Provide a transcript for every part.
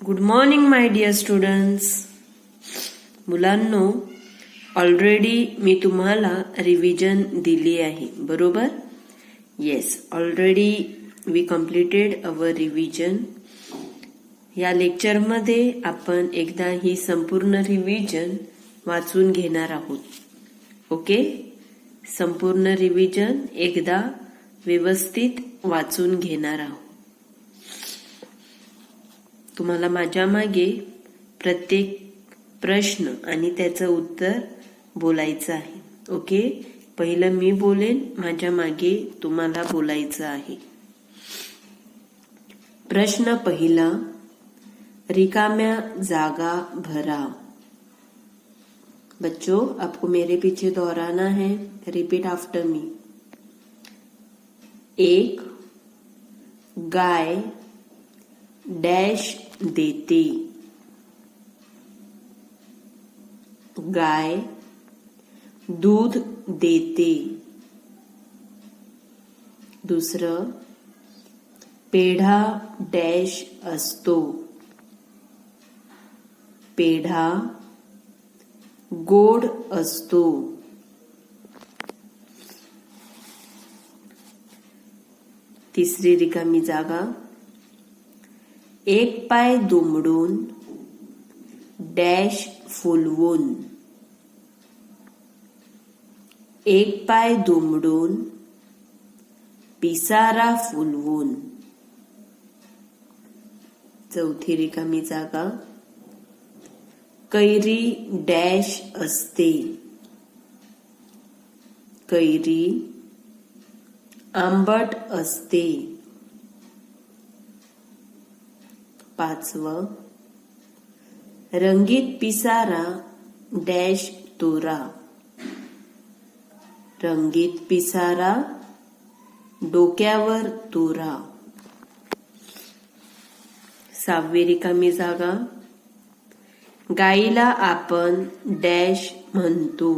Good morning my dear students. मुलांनो, already मी तुम्हाला रिव्हिजन दिली आहे, बरोबर? Yes, already we completed our revision. या लेक्चरमध्ये आपण एकदा ही संपूर्ण रिव्हिजन वाचून घेणार आहोत. ओके, संपूर्ण रिव्हिजन एकदा व्यवस्थित वाचून घेणार आहोत. तुम्हाला माझ्या मागे प्रत्येक प्रश्न आणि त्याचं उत्तर बोलायचं आहे. ओके, पहिलं मी बोलेन, माझ्या मागे तुम्हाला बोलायचं आहे. प्रश्न पहिला, रिकाम्या जागा भरा. बच्चों, आपको मेरे पीछे दोहराना है. Repeat after me. एक गाय डैश देती. गाय दूध देते. दुसरं, पेढा डैश असतो. पेढा गोड असतो. तिसरी रिकामी जागा, एक पाय दुमडून डॅश फुलवून. एक पाय दुमडून पिसारा फुलवून. चौथी रिकामी जागा, कैरी डॅश असते. कैरी आंबट असते. पाचवं, रंगीत पिसारा डॅश तोरा. रंगीत पिसारा डोक्यावर तोरा. सहावी रिकामी जागा, गाईला आपण डॅश म्हणतो.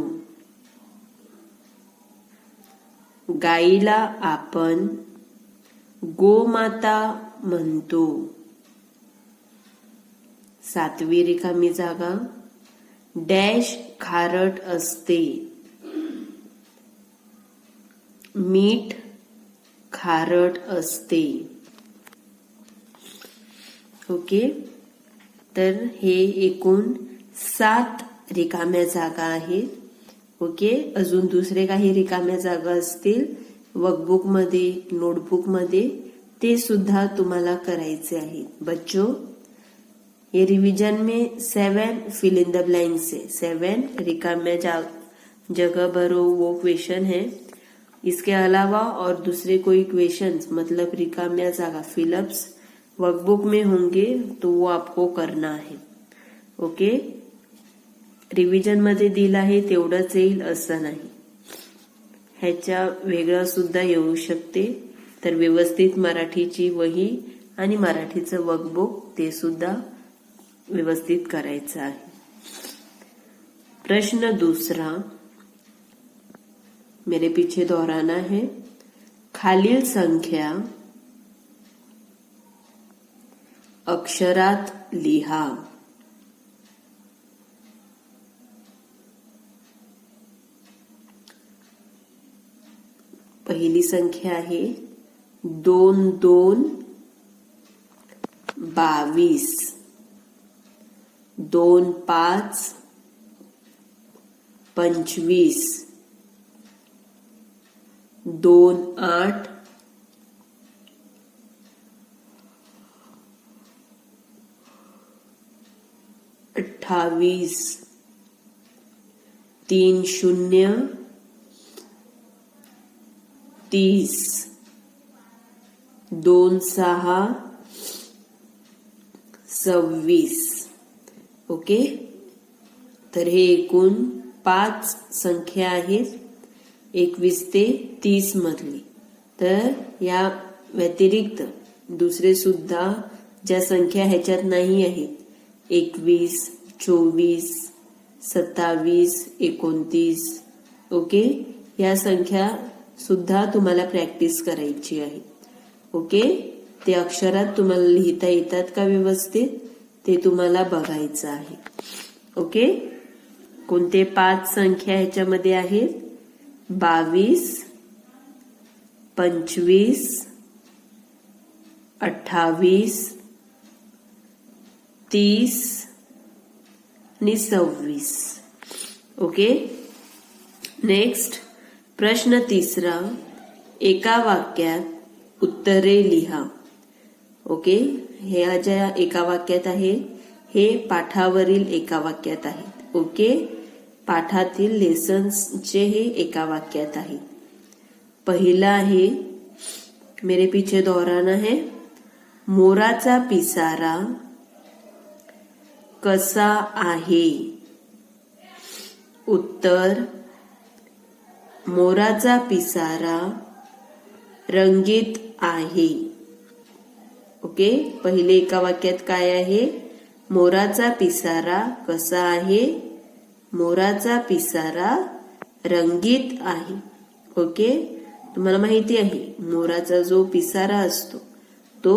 गाईला आपण गोमाता म्हणतो. सातवी रिकामी जागा, डॅश खारट असते. मीठ खारट असते. ओके, तर हे एकूण 7 रिकाम्या जागा आहेत. ओके, अजून दुसरे काही रिकाम्या जागा असतील वर्कबुक मध्ये, नोटबुक मध्ये, ते सुद्धा तुम्हाला करायचे आहेत. बच्चों, ये रिवीजन में 7 फिल इन द ब्लैंक्स है. 7 रिकाम्या जगह भरो वो क्वेश्चन है. इसके अलावा और दूसरे कोई क्वेश्चंस मतलब रिकाम्या जागा फिलअप्स वर्कबुक में होंगे तो वो आपको करना है. ओके, रिव्हिजन मध्ये दिलं आहे तेवढंच येईल असं नाही, ह्याच्या वेगळं सुद्धा येऊ शकते. तर व्यवस्थित मराठीची वही आणि मराठीचं वर्कबुक ते सुद्धा व्यवस्थित करायचं आहे. प्रश्न दूसरा, मेरे पीछे दोहराना है. खालील संख्या अक्षरात लिहा. पहिली संख्या आहे 2 2 22. 2 5 25. 2 8 28. 3 0 30. 2 6 26. ओके, तर हे एकूण 5 संख्या आहेत 21 ते 30 मधली. तर या व्यतिरिक्त दुसरे सुद्धा ज्या संख्या ह्याच्यात नाही आहेत, 21 24 27 29. ओके, या संख्या सुद्धा तुम्हाला प्रॅक्टिस करायची आहे. ओके, ते अक्षरात तुम्हाला लिहिता येतात का व्यवस्थित ते तुम्हाला बघायचं आहे. ओके, कोणते 5 संख्या ह्याच्यामध्ये आहेत? 22, 25, 28, 30 आणि 26. ओके, नेक्स्ट प्रश्न तिसरा, एका वाक्यात उत्तरे लिहा. ओके, हे ज्या एका वाक्यात आहे हे पाठावरील एका वाक्यात आहेत. ओके, पाठातील लेसन्सचे हे एका वाक्यात आहे. पहिला आहे, मेरे पीछे दोहराना है, मोराचा पिसारा कसा आहे? उत्तर, मोराचा पिसारा रंगीत आहे. ओके, पहिले एका वाक्यात काय आहे? मोराचा पिसारा कसा आहे? मोराचा पिसारा रंगीत आहे. ओके, तुम्हाला माहिती आहे मोराचा जो पिसारा असतो तो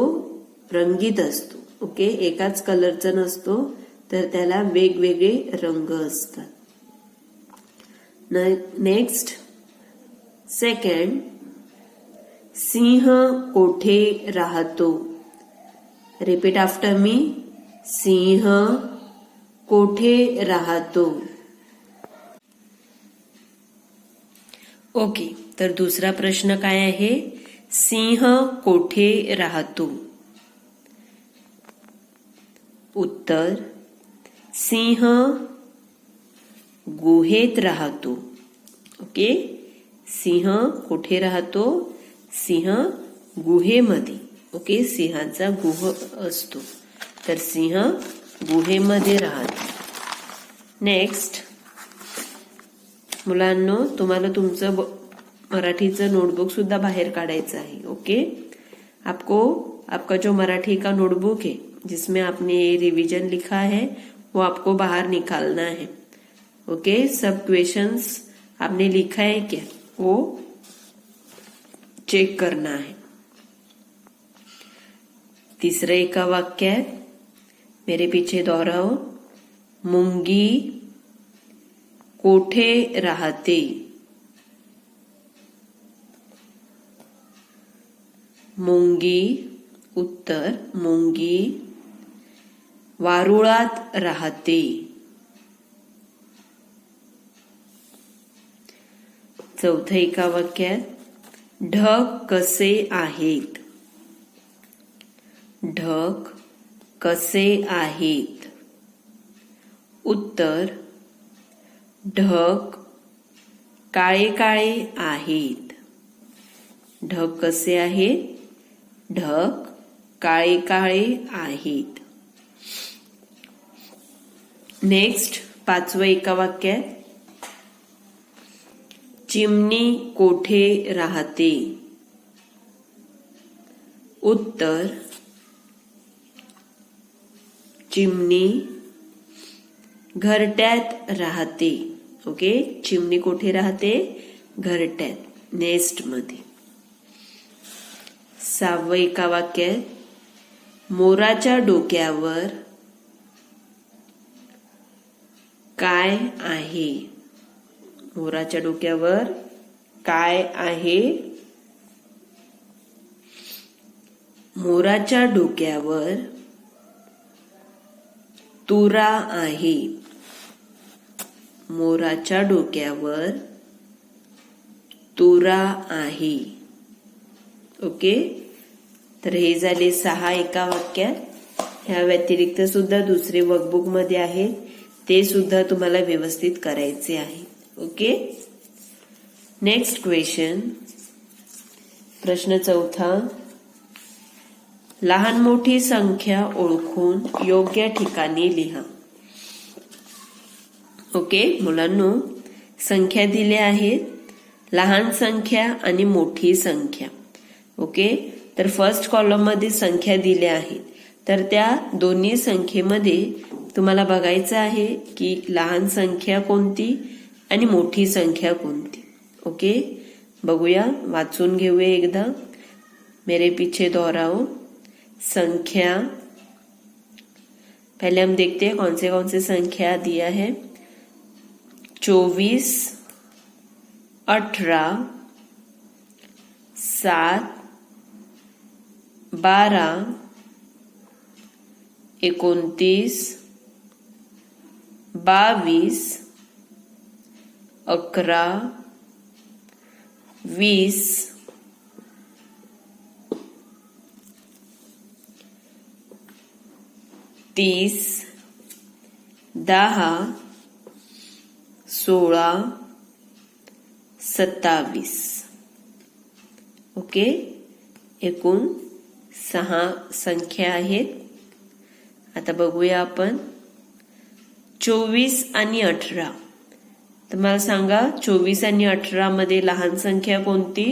रंगीत असतो. ओके, एकाच कलरचा नसतो, तर त्याला वेगवेगळे रंग असतात. नेक्स्ट, सेकंड, सिंह कोठे राहतो? Repeat after me. सिंह कोठे राहतो? ओके, तर दुसरा प्रश्न काय आहे? सिंह कोठे राहतो? उत्तर, सिंह गुहेत राहतो. ओके, सिंह कुठे राहतो? सिंह गुहेमध्ये. ओके, सिंहाचा गुह असतो, तर सिंह गुहेमध्ये राहतो. नेक्स्ट, मुलांनो, तुम्हाला तुमचं मराठीचं नोटबुक सुद्धा बाहेर काढायचं आहे. ओके, आपका जो मराठी का नोटबुक है जिसमें आपने रिवीजन लिखा है वो आपको बाहर निकालना है. ओके, सब क्वेश्चंस आपने लिखा है क्या वो चेक करना है. तीसरे एका वाक्यात, मेरे पीछे दोहराओ, मुंगी कोठे राहते? मुंगी, उत्तर, मुंगी वारुळात राहते. चौथं एका वाक्यात, ढग कसे आहेत? ढग कसे आहेत? उत्तर, ढग काळे काळे आहेत. ढग कसे आहेत? ढग काळे काळे आहेत. नेक्स्ट, पाचवं एका वाक्यात, चिमणी कोठे राहते? उत्तर, चिमणी घरट्यात राहते. ओके, चिमणी कुठे राहते? घरट्यात, नेस्ट मध्ये. सहावं एका वाक्यात, मोराच्या डोक्यावर काय आहे? मोराच्या डोक्यावर काय आहे? मोराच्या डोक्यावर तुरा आहे. मोराच्या डोक्यावर तुरा आहे. ओके, तर हे झाले 6 एका वाक्यात. ह्या व्यतिरिक्त सुद्धा दुसरे वर्कबुक मध्ये आहेत, ते सुद्धा तुम्हाला व्यवस्थित करायचे आहे. ओके, नेक्स्ट क्वेश्चन, प्रश्न चौथा, लहान मोठी संख्या ओळखून योग्य ठिकाणी लिहा. ओके मुलांनो, संख्या दिल्या आहेत, लहान संख्या आणि मोठी संख्या. ओके, तर फर्स्ट कॉलम मध्ये संख्या दिल्या आहेत, तर त्या दोन्ही संख्येमध्ये तुम्हाला बघायचं आहे की लहान संख्या कोणती आणि मोठी संख्या कोणती. ओके, बघूया, वाचून घेऊया एकदा. मेरे पीछे दोहराओ. संख्या, पहले हम देखते हैं कौन से संख्या दिया है। 24, 18, 7, 12, 29, 22, 11, 20, 30, 10, 16, 27. ओके, एकूण 6 संख्या आहेत। आता बघूया आपण 24 आणि 18। तर मला सांगा 24 आणि 18 मध्ये लहान संख्या कोणती?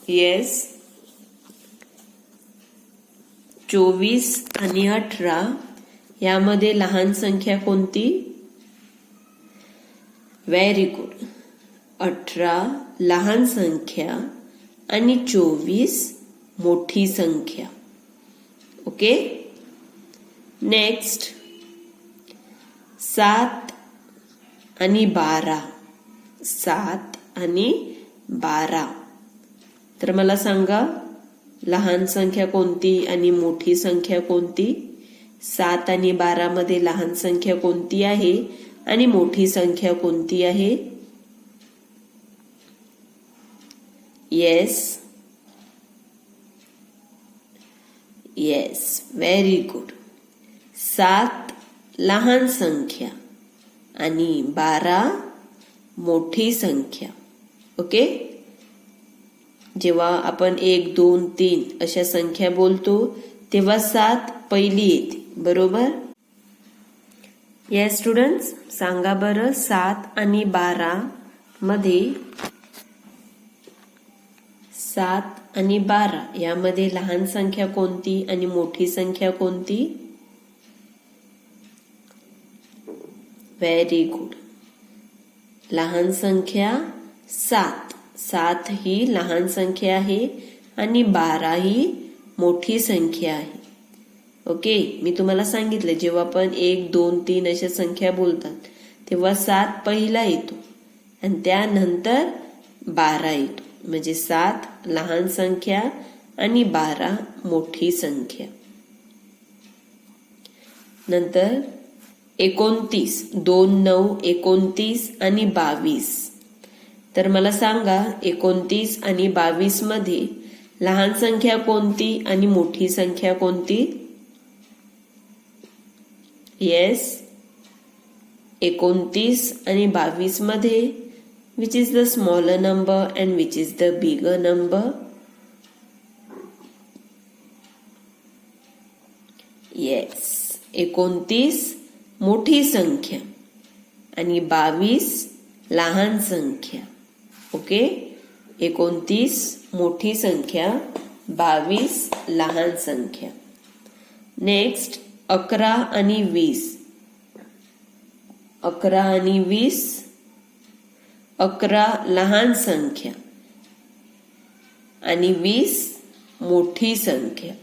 येस, 24 आणि 18 यामध्ये लहान संख्या कोणती? व्हेरी गुड, 18 लहान संख्या आणि 24 मोठी संख्या। ओके, नेक्स्ट 7 आणि 12, 7 आणि 12। तर मला सांगा लहान संख्या कोणती आणि मोठी संख्या कोणती? 7 आणि 12 मध्ये लहान संख्या कोणती आहे आणि मोठी संख्या कोणती आहे? Yes, yes, very good. 7 लहान संख्या आणि 12 मोठी संख्या। ओके, जेव्हा आपण 1, 2, 3 अशा संख्या बोलतो तेव्हा 7 पहिली येते, बरोबर? येस स्टुडंट्स, सांगा बरं 7 आणि 12 मध्ये 7 आणि 12 यामध्ये लहान संख्या कोणती आणि मोठी संख्या कोणती? व्हेरी गुड, लहान संख्या 7। 7 ही लहान संख्या आहे आणि 12 ही मोठी संख्या आहे। ओके, मी तुम्हाला सांगितलं जेव्हा आपण 1, 2, 3 अशा संख्या बोलतात तेव्हा 7 पहिला येतो आणि त्यानंतर 12 येतो, म्हणजे 7 लहान संख्या आणि 12 मोठी संख्या। नंतर 29, 2, 9, 29 आणि 22। तर मला सांगा 29 आणि 22 मध्ये लहान संख्या कोणती आणि मोठी संख्या कोणती? येस, 29 आणि 22 मध्ये which is the smaller number and which is the bigger number? Yes, 29 मोठी संख्या आणि 22 लहान संख्या। ओके, 29 मोठी संख्या, 22 लहान संख्या। नेक्स्ट 11 आणि 20। 11 आणि 20, 11 लहान संख्या आणि 20 मोठी संख्या।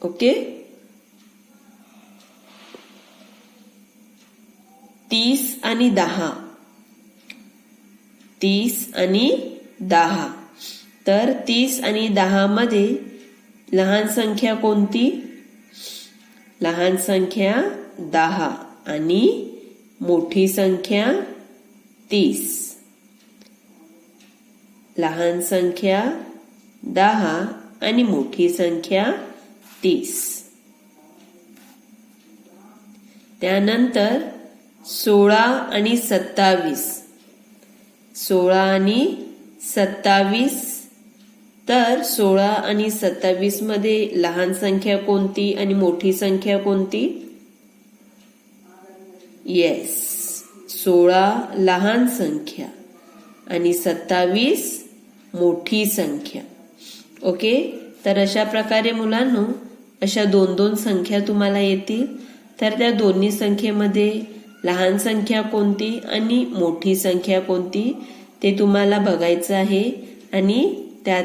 ओके, 30 आणि 10। 30 आणि 10, तर 30 आणि 10 मध्ये लहान संख्या कोणती? लहान संख्या 10 आणि मोठी संख्या 30। लहान संख्या 10 आणि मोठी संख्या 30। त्यानंतर 16 आणि 27। 16 आणि 27, तर 16 आणि 27 मध्ये लहान संख्या कोणती आणि मोठी संख्या कोणती? येस, 16 लहान संख्या आणि 27 मोठी संख्या। ओके, तर अशा प्रकारे मुलांनो अशा 2-2 संख्या तुम्हाला येतील, तर त्या दोन्ही संख्येमध्ये लहान संख्या कोणती आणि मोठी संख्या कोणती ते तुम्हाला बघायचं आहे आणि त्या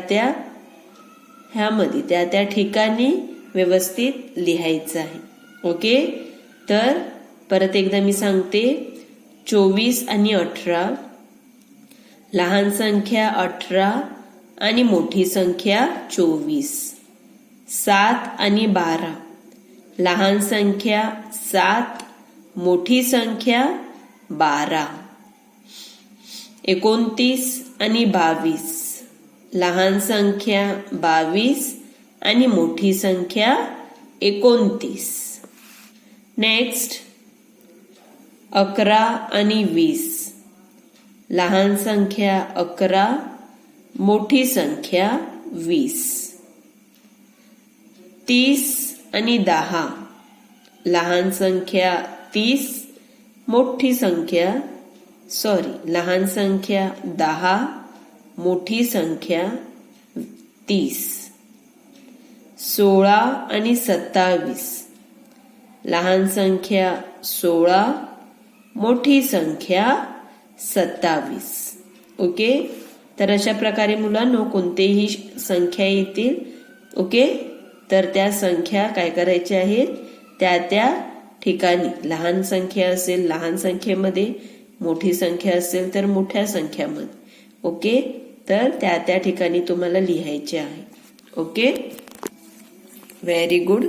ठिकाणी व्यवस्थित लिहायचं आहे. ओके, तर परत एकदा मी सांगते. 24 आणि 18, लहान संख्या 18 आणि मोठी संख्या 24. 7 आणि 12, लहान संख्या 7, मोठी संख्या 12. 29 आणि 22, लहान संख्या 22 आणि मोठी संख्या 29. नेक्स्ट 11 आणि 20, लहान संख्या 11, मोठी संख्या 20. 30 आणि 10, लहान संख्या 30, मोठी संख्या लहान संख्या 10, मोठी संख्या 30. 16 आणि 27, लहान संख्या 16, मोठी संख्या 27. ओके, तर अशा प्रकारे मुलांनो कोणतेही संख्या येतील. ओके, तर त्या संख्या काय करायच्या आहेत, त्या ठिकाणी लहान संख्या असेल लहान संख्येमध्ये, मोठी संख्या असेल तर मोठ्या संख्यामध्ये. ओके, तर त्या ठिकाणी तुम्हाला लिहायचे आहे. Okay, very good.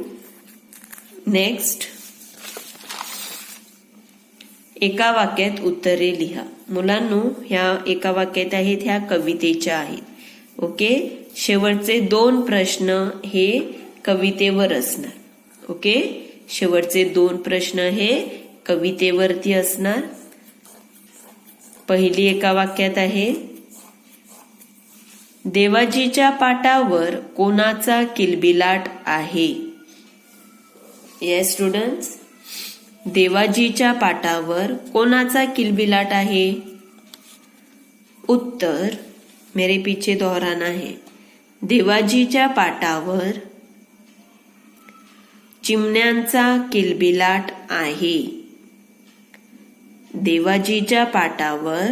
नेक्स्ट, एका वाक्यात उत्तरे लिहा. मुलांनो ह्या एका वाक्यात आहेत, ह्या कवितेच्या आहेत. ओके, शेवटचे 2 प्रश्न हे कवितेवर असणार. ओके, शेवटचे 2 प्रश्न हे कवितेवरती असणार. पहिली एका वाक्यात आहे, देवाजीच्या पाटावर कोणाचा किलबिलाट आहे. येस स्टुडंट्स, देवाजीच्या पाटावर कोणाचा किलबिलाट आहे. उत्तर मेरे पीछे दोहराना है. देवाजीच्या पाटावर चिमण्यांचा किलबिलाट आहे. देवाजीच्या पाटावर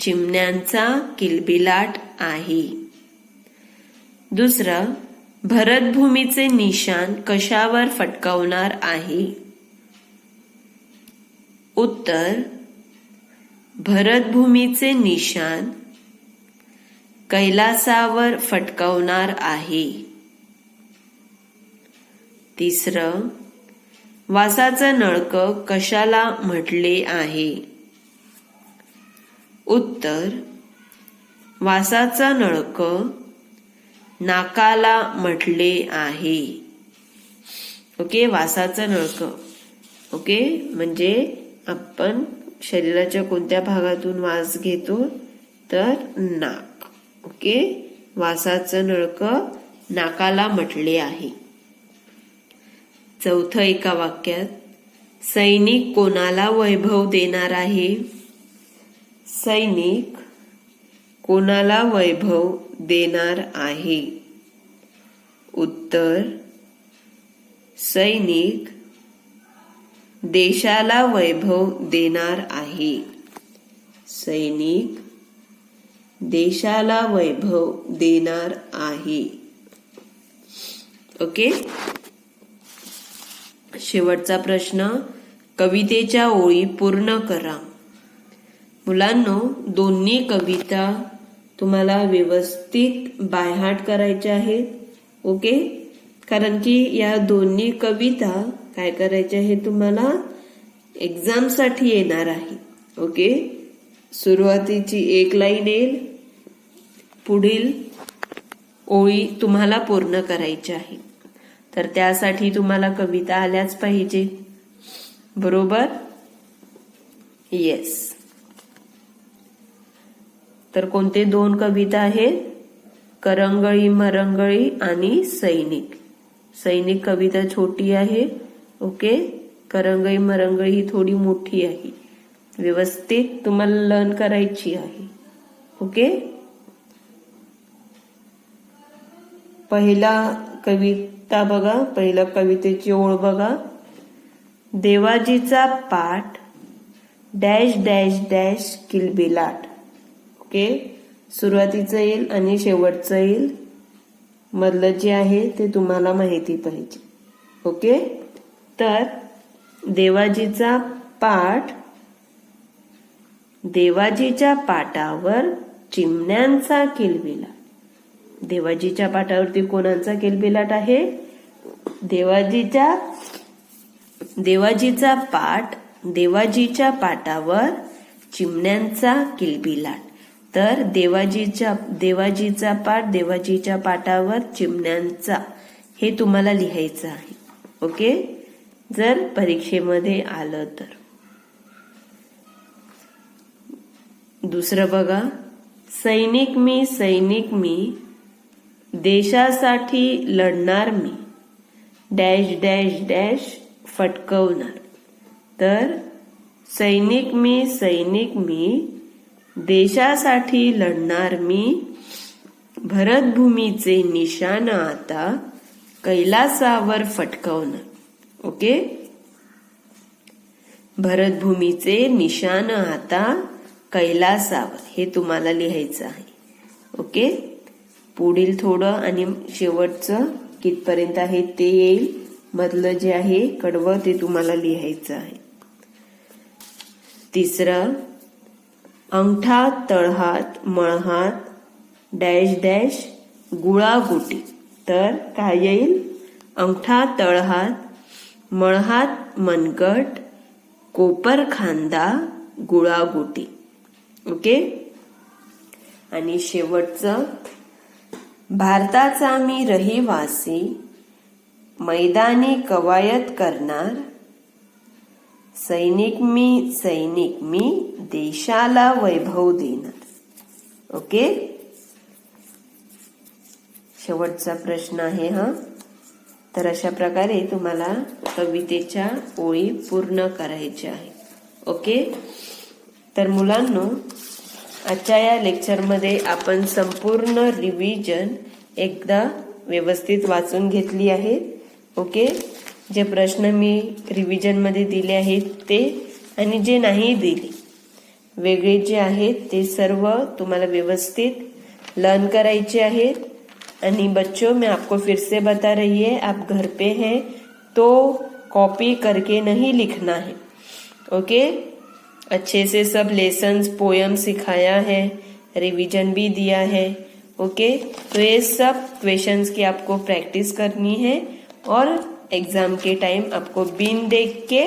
चिमण्यांचा किलबिलाट आहे. दुसरं, भरतभूमीचे निशाण कशावर फटकावणार आहे. उत्तर, भरतभूमीचे निशाण कैलासावर फटकावणार आहे. तिसरं, वासाचं नळकं कशाला म्हटले आहे. उत्तर, वासाचं नळकं नाकाला म्हटले आहे. ओके, वासाचं नळकं. ओके, म्हणजे आपण शरीराच्या कोणत्या भागातून वास घेतो, तर नाक. ओके, वासाचं नळकं नाकाला म्हटले आहे. चौथं एका वाक्यात, सैनिक कोणाला वैभव देणार आहे. सैनिक कोणाला वैभव देणार आहे. उत्तर, सैनिक देशाला वैभव देणार आहे. सैनिक देशाला वैभव देणार आहे. ओके, शेवटचा प्रश्न, कवितेच्या ओळी पूर्ण करा. मुलांनो, दोन्ही कविता तुम्हाला व्यवस्थित बायहार्ट करायच्या आहेत. ओके, कारण की या दोन्ही कविता काय करायच्या आहेत, तुम्हाला एक्झाम साठी येणार आहे. ओके, सुरुवातीची 1 लाईन येईल, पुढील ओळी तुम्हाला पूर्ण करायच्या आहे. तर त्यासाठी तुम्हाला कविता आल्याच पाहिजे, बरोबर. येस, तर कोणते 2 कविता आहेत, करंगळी मरंगळी आणि सैनिक. सैनिक कविता छोटी आहे. ओके, करंगळी मरंगळी ही थोडी मोठी आहे. व्यवस्थित तुम्हाला लर्न करायची आहे. ओके, पहिला कविता बघा, पहिला कवितेची ओळ बघा. देवाजीचा पाठ डॅश डॅश डॅश किलबिलाट. ओके, सुरुवातीचं येईल आणि शेवटचं येईल. मधलं जे आहे ते तुम्हाला माहिती पाहिजे. ओके. तर देवाजीचा पाठ, देवाजीच्या पाटावर चिमण्यांचा किलबिलाट. देवाजीच्या पाटावरती कोणाचा किलबिलाट आहे? देवाजीचा पाठ, देवाजीच्या पाटावर चिमण्यांचा किलबिलाट. तर देवाजीचा पाठ, देवाजीच्या पाटावर चिमण्यांचा, हे तुम्हाला लिहायचं आहे. ओके. जर परीक्षेमध्ये आलं तर. दुसरं बघा, सैनिक मी देशासाठी लढणार मी, डॅश डॅश डॅश फटकवणार. तर सैनिक मी देशासाठी लढणार मी, भरतभूमीचे निशाण आता कैलासावर फटकवणार. ओके. भरतभूमीचे निशाण आता कैलासावर, हे तुम्हाला लिहायचं आहे. ओके. पुढील थोडं आणि शेवटचं कितपर्यंत आहे ते येईल. मधलं जे आहे कडवं ते तुम्हाला लिहायचं आहे. तिसरं, अंगठा तळहात मळहात डॅश डॅश गुळागुटी. तर काय येईल? अंगठा तळहात मळहात मनगट कोपर खांदा गुळागुटी. ओके. आणि शेवटचं, भारताचा मी रहिवासी मैदानी कवायत करणार, सैनिक मी देशाला वैभव देणार. ओके. शेवटचा प्रश्न आहे हा. तर अशा प्रकारे तुम्हाला कवितेच्या ओळी पूर्ण करायच्या आहे. ओके. तर मुलांनो, आजच्या या लेक्चरमध्ये आपण संपूर्ण रिव्हिजन एकदा व्यवस्थित वाचून घेतली आहे. ओके. जे प्रश्न मी रिव्हिजन मध्ये दिले आहेत ते, आणि जे नाही दिले वेगळे जे आहेत ते सर्व तुम्हाला व्यवस्थित लर्न करायचे आहेत. आणि बच्चों, मैं आपको फिर से बता रही है, आप घर पे हैं तो कॉपी करके नहीं लिखना है. ओके. अच्छे से सब लेसन्स पोयम सिखाया है, रिवीजन भी दिया है. ओके. तो ये सब क्वेश्चंस की आपको प्रैक्टिस करनी है और एग्जाम के टाइम आपको बिन देख के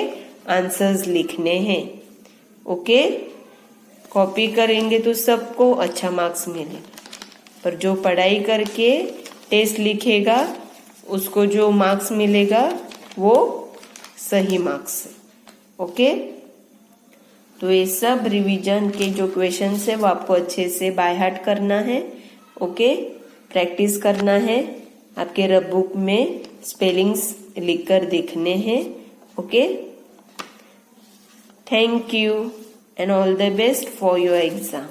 आंसर्स लिखने हैं. ओके. कॉपी करेंगे तो सबको अच्छा मार्क्स मिलेगा, पर जो पढ़ाई करके टेस्ट लिखेगा उसको जो मार्क्स मिलेगा वो सही मार्क्स है. ओके. तो ये सब रिवीजन के जो क्वेश्चंस है वो आपको अच्छे से बाय हार्ट करना है. ओके. प्रैक्टिस करना है. आपके रफ बुक में स्पेलिंग्स लिखकर देखने हैं. Okay. Thank you end all the best for your exam.